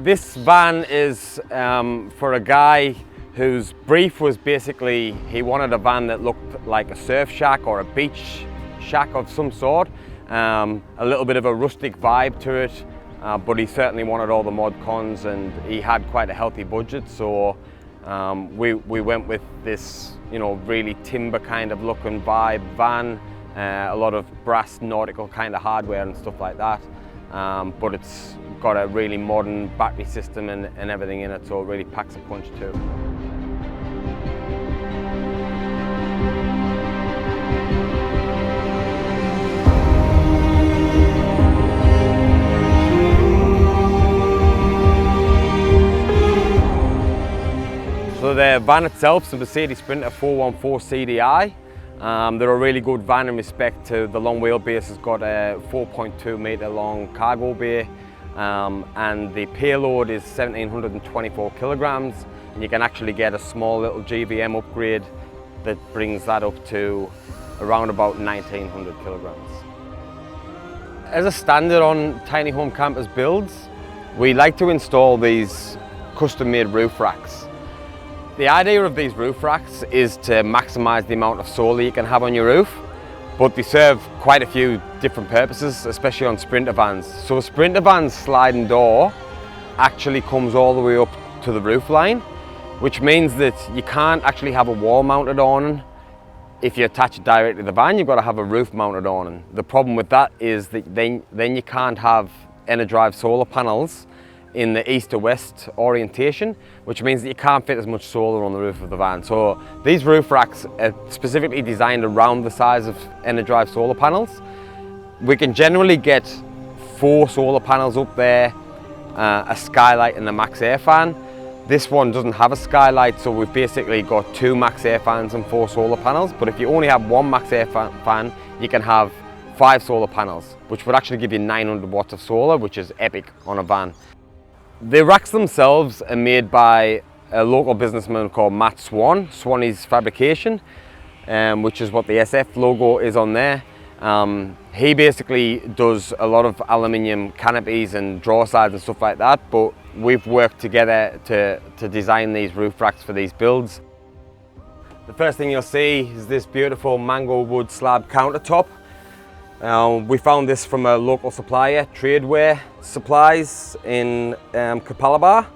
This van is for a guy whose brief was basically he wanted a van that looked like a surf shack or a beach shack of some sort. A little bit of a rustic vibe to it, but he certainly wanted all the mod cons, and he had quite a healthy budget, so we went with this, you know, really timber kind of look and vibe van, a lot of brass nautical kind of hardware and stuff like that, but it's got a really modern battery system and everything in it, so it really packs a punch too. So the van itself is a Mercedes Sprinter 414 CDI. They're a really good van in respect to the long wheelbase. It's got a 4.2 metre long cargo bay, and the payload is 1724 kilograms, and you can actually get a small little GVM upgrade that brings that up to around about 1900 kilograms. As a standard on tiny home campers builds, we like to install these custom made roof racks. The idea of these roof racks is to maximise the amount of solar you can have on your roof, but they serve quite a few different purposes, especially on Sprinter vans. So a Sprinter van's sliding door actually comes all the way up to the roof line, which means that you can't actually have a wall mounted awning. If you attach it directly to the van, you've got to have a roof mounted awning. The problem with that is that then you can't have EnerDrive solar panels in the east to west orientation, which means that you can't fit as much solar on the roof of the van. So these roof racks are specifically designed around the size of EnerDrive solar panels. We can generally get 4 solar panels up there, a skylight and a max air fan. This one doesn't have a skylight, so we've basically got 2 max air fans and 4 solar panels. But if you only have 1 max air fan, you can have 5 solar panels, which would actually give you 900 watts of solar, which is epic on a van. The racks themselves are made by a local businessman called Matt Swan, Swanny's Fabrication, which is what the SF logo is on there. He basically does a lot of aluminium canopies and draw sides and stuff like that, but we've worked together to design these roof racks for these builds. The first thing you'll see is this beautiful mango wood slab countertop. We found this from a local supplier, Tradeware Supplies in Capalaba.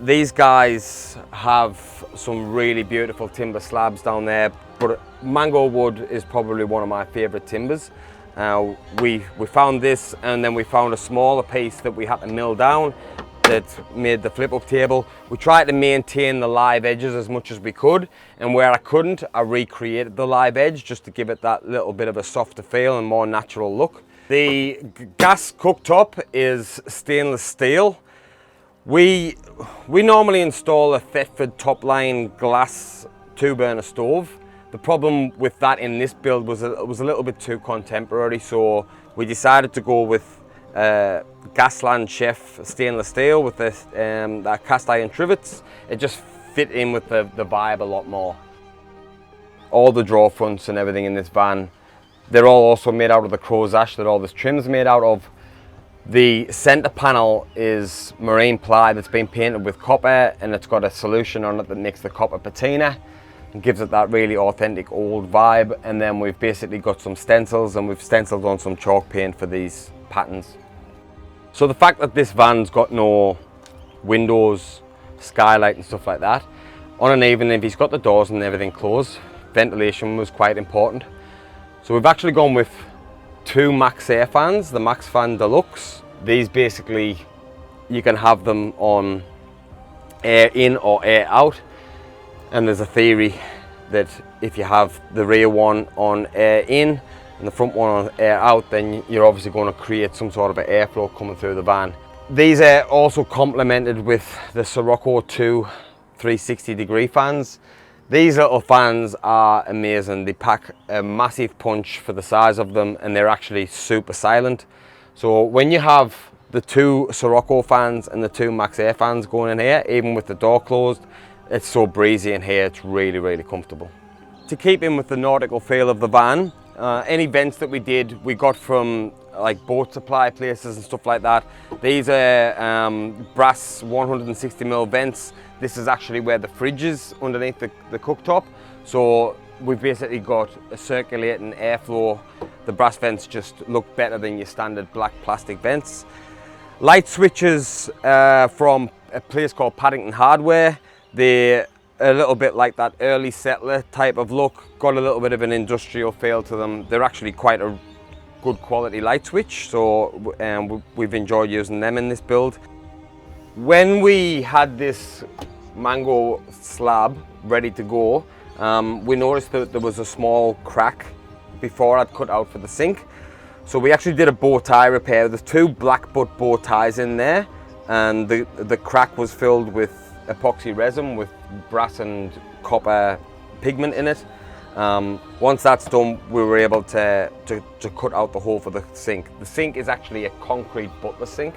These guys have some really beautiful timber slabs down there, but mango wood is probably one of my favourite timbers. We found this, and then we found a smaller piece that we had to mill down that made the flip up table. We tried to maintain the live edges as much as we could, and where I couldn't, I recreated the live edge just to give it that little bit of a softer feel and more natural look. The gas cooktop is stainless steel. We normally install a Thetford top-line glass 2-burner stove. The problem with that in this build was it was a little bit too contemporary, so we decided to go with Gasland Chef stainless steel with this that cast iron trivets. It just fit in with the vibe a lot more. All the draw fronts and everything in this van, they're all also made out of the crow's ash that all this trim's made out of. The center panel is marine ply that's been painted with copper, and it's got a solution on it that makes the copper patina and gives it that really authentic old vibe. And then we've basically got some stencils, and we've stenciled on some chalk paint for these patterns. So the fact that this van's got no windows, skylight and stuff like that, on an evening if he's got the doors and everything closed, ventilation was quite important. So we've actually gone with 2 max air fans, the Max Fan Deluxe. These basically, you can have them on air in or air out, and there's a theory that if you have the rear one on air in and the front one on air out, then you're obviously going to create some sort of an airflow coming through the van. These are also complemented with the Sirocco 2 360-degree fans. These little fans are amazing. They pack a massive punch for the size of them, and they're actually super silent. So when you have the 2 Sirocco fans and the 2 Max Air fans going in here, even with the door closed, it's so breezy in here, it's really, really comfortable. To keep in with the nautical feel of the van, any vents that we did, we got from like boat supply places and stuff like that. These are brass 160mm vents. This is actually where the fridge is underneath the cooktop. So we've basically got a circulating airflow. The brass vents just look better than your standard black plastic vents. Light switches from a place called Paddington Hardware. They're a little bit like that early settler type of look, got a little bit of an industrial feel to them. They're actually quite a good quality light switch, so we've enjoyed using them in this build. When we had this mango slab ready to go, we noticed that there was a small crack before I'd cut out for the sink. So we actually did a bow tie repair. There's 2 black butt bow ties in there, and the crack was filled with epoxy resin with brass and copper pigment in it. Once that's done, we were able to cut out the hole for the sink. The sink is actually a concrete butler sink.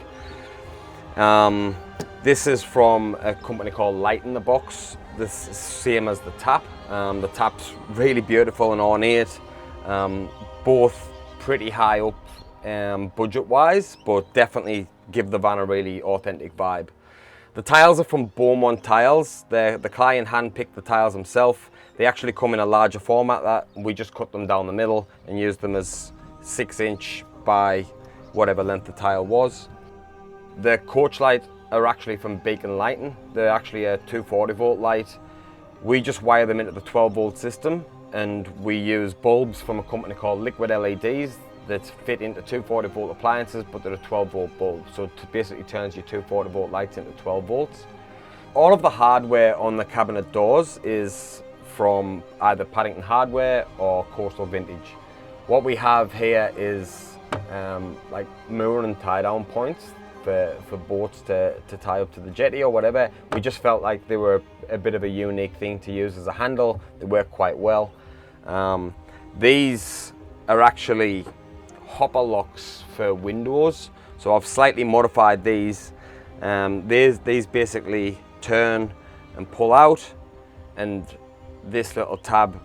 This is from a company called Light in the Box. This is same as the tap. The tap's really beautiful and ornate. Both pretty high up budget-wise, but definitely give the van a really authentic vibe. The tiles are from Beaumont Tiles. The client hand-picked the tiles himself. They actually come in a larger format that we just cut them down the middle and used them as 6" by whatever length the tile was. The coach light are actually from Beacon Lighting. They're actually a 240 volt light. We just wire them into the 12 volt system, and we use bulbs from a company called Liquid LEDs that fit into 240 volt appliances, but they're a 12 volt bulb. So it basically turns your 240 volt lights into 12 volts. All of the hardware on the cabinet doors is from either Paddington Hardware or Coastal Vintage. What we have here is like mooring and tie down points for boats to tie up to the jetty or whatever. We just felt like they were a bit of a unique thing to use as a handle. They work quite well. These are actually hopper locks for windows, so I've slightly modified these. These basically turn and pull out, and this little tab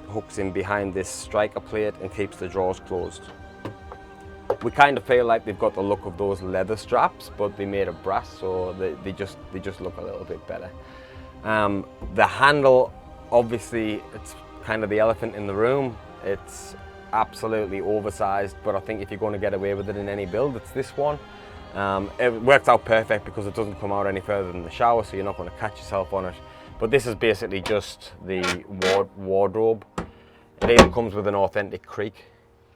hooks in behind this striker plate and keeps the drawers closed. We kind of feel like they've got the look of those leather straps, but they're made of brass, so they just look a little bit better. The handle, obviously, it's kind of the elephant in the room. It's absolutely oversized, but I think if you're going to get away with it in any build, it's this one. It works out perfect because it doesn't come out any further than the shower, so you're not going to catch yourself on it. But this is basically just the wardrobe. It even comes with an authentic creak.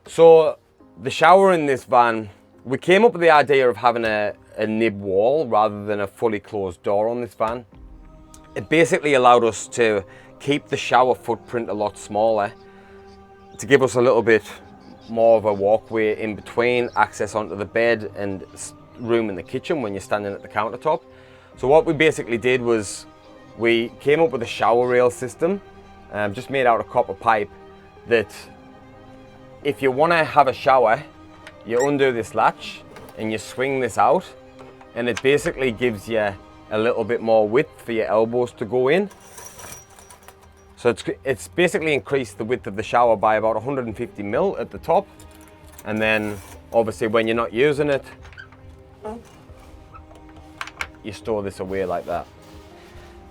So the shower in this van, we came up with the idea of having a nib wall rather than a fully closed door on this van. It basically allowed us to keep the shower footprint a lot smaller, to give us a little bit more of a walkway in between, access onto the bed and room in the kitchen when you're standing at the countertop. So what we basically did was we came up with a shower rail system, just made out of copper pipe, that if you want to have a shower, you undo this latch and you swing this out, and it basically gives you a little bit more width for your elbows to go in. So it's basically increased the width of the shower by about 150mm at the top, and then obviously when you're not using it, you store this away like that.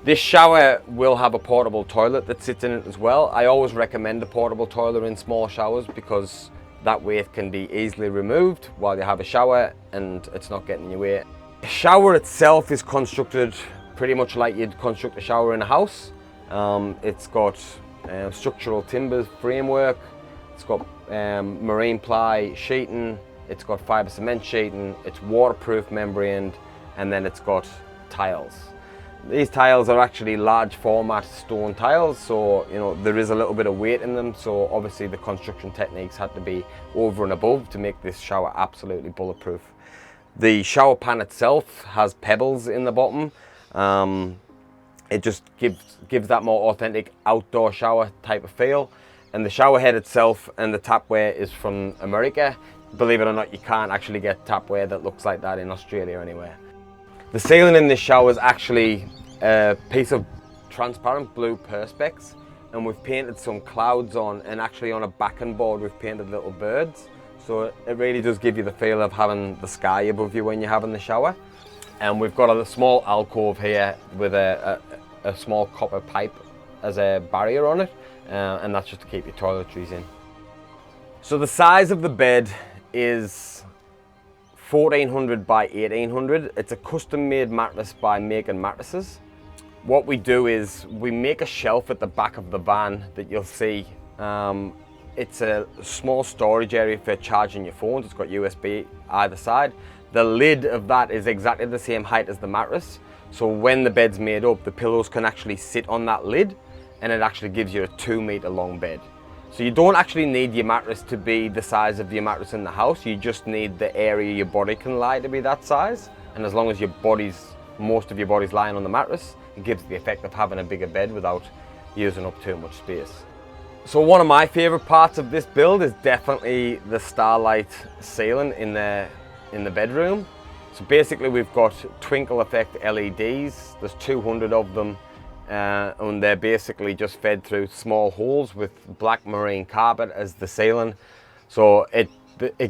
This shower will have a portable toilet that sits in it as well. I always recommend a portable toilet in small showers because that way it can be easily removed while you have a shower and it's not getting in your way. The shower itself is constructed pretty much like you'd construct a shower in a house. It's got structural timber framework, it's got marine ply sheeting, it's got fibre cement sheeting, it's waterproof membraned, and then it's got tiles. These tiles are actually large format stone tiles, so you know there is a little bit of weight in them, so obviously the construction techniques had to be over and above to make this shower absolutely bulletproof. The shower pan itself has pebbles in the bottom. It just gives that more authentic outdoor shower type of feel. And the shower head itself and the tapware is from America. Believe it or not, you can't actually get tapware that looks like that in Australia anywhere. The ceiling in this shower is actually a piece of transparent blue perspex, and we've painted some clouds on, and actually on a backing board we've painted little birds. so it really does give you the feel of having the sky above you when you're having the shower. And we've got a small alcove here with a small copper pipe as a barrier on it, and that's just to keep your toiletries in. So the size of the bed is 1400 by 1800. It's a custom made mattress by Making Mattresses. What we do is we make a shelf at the back of the van that you'll see. It's a small storage area for charging your phones. It's got USB either side. The lid of that is exactly the same height as the mattress. So when the bed's made up, the pillows can actually sit on that lid, and it actually gives you a 2 meter long bed. So you don't actually need your mattress to be the size of your mattress in the house. You just need the area your body can lie to be that size. And as long as most of your body's lying on the mattress, it gives the effect of having a bigger bed without using up too much space. So one of my favorite parts of this build is definitely the starlight ceiling in the bedroom. So basically we've got twinkle effect LEDs. There's 200 of them. And they're basically just fed through small holes with black marine carpet as the ceiling. So it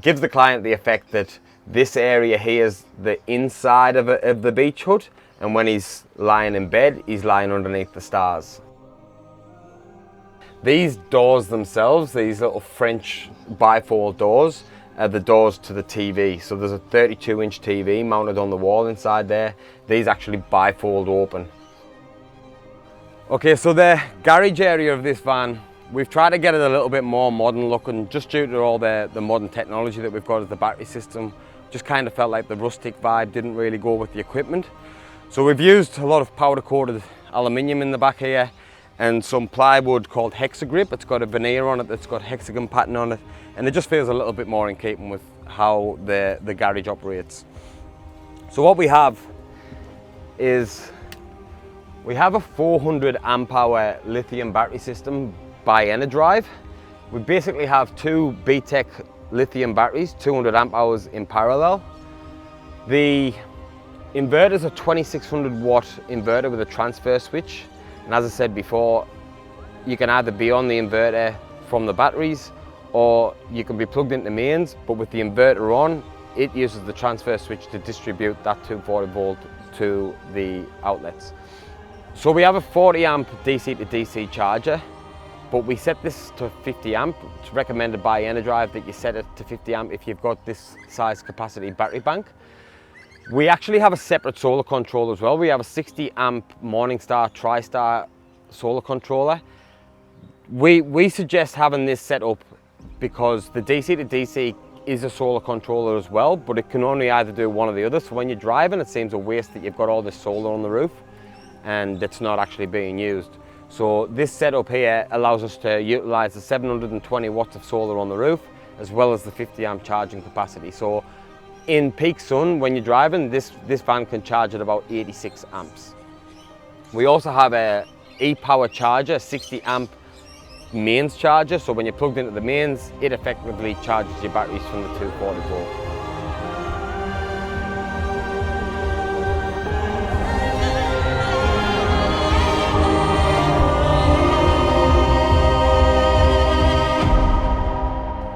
gives the client the effect that this area here is the inside of the beach hut, and when he's lying in bed, he's lying underneath the stars. These doors themselves, these little French bifold doors, are the doors to the TV. So there's a 32-inch TV mounted on the wall inside there. These actually bifold open. Okay, so the garage area of this van, we've tried to get it a little bit more modern looking, just due to all the modern technology that we've got as the battery system. Just kind of felt like the rustic vibe didn't really go with the equipment. So we've used a lot of powder coated aluminium in the back here, and some plywood called Hexagrip. It's got a veneer on it that's got hexagon pattern on it, and it just feels a little bit more in keeping with how the garage operates. So what we have is, we have a 400 amp hour lithium battery system by Enerdrive. We basically have two BTEC lithium batteries, 200 amp hours in parallel. The inverter is a 2600 watt inverter with a transfer switch. And as I said before, you can either be on the inverter from the batteries, or you can be plugged into mains, but with the inverter on, it uses the transfer switch to distribute that 240 volt to the outlets. So we have a 40 amp DC to DC charger, but we set this to 50 amp. It's recommended by Enerdrive that you set it to 50 amp if you've got this size capacity battery bank. We actually have a separate solar controller as well. We have a 60 amp Morningstar TriStar solar controller. We suggest having this set up because the DC to DC is a solar controller as well, but it can only either do one or the other. So when you're driving, it seems a waste that you've got all this solar on the roof and it's not actually being used. So this setup here allows us to utilize the 720 watts of solar on the roof, as well as the 50 amp charging capacity. So in peak sun, when you're driving, this van can charge at about 86 amps. We also have a e-power charger, 60 amp mains charger. So when you're plugged into the mains, it effectively charges your batteries from the 240 volt.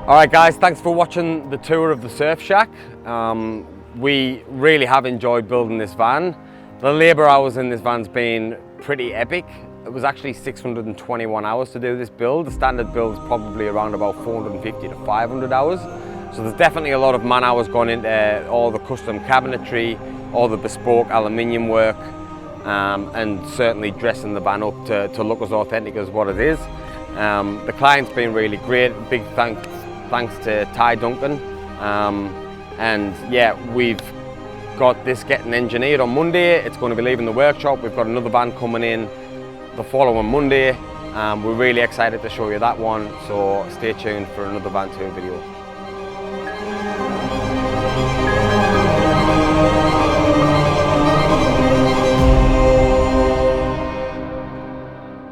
Alright guys, thanks for watching the tour of the Surf Shack. We really have enjoyed building this van. The labour hours in this van's been pretty epic. It was actually 621 hours to do this build. The standard build is probably around about 450 to 500 hours. So there's definitely a lot of man hours gone into all the custom cabinetry, all the bespoke aluminium work, and certainly dressing the van up to look as authentic as what it is. The client's been really great. Big thanks to Ty Duncan. And yeah, we've got this getting engineered on Monday. It's going to be leaving the workshop. We've got another van coming in the following Monday. We're really excited to show you that one, so stay tuned for another van tour video.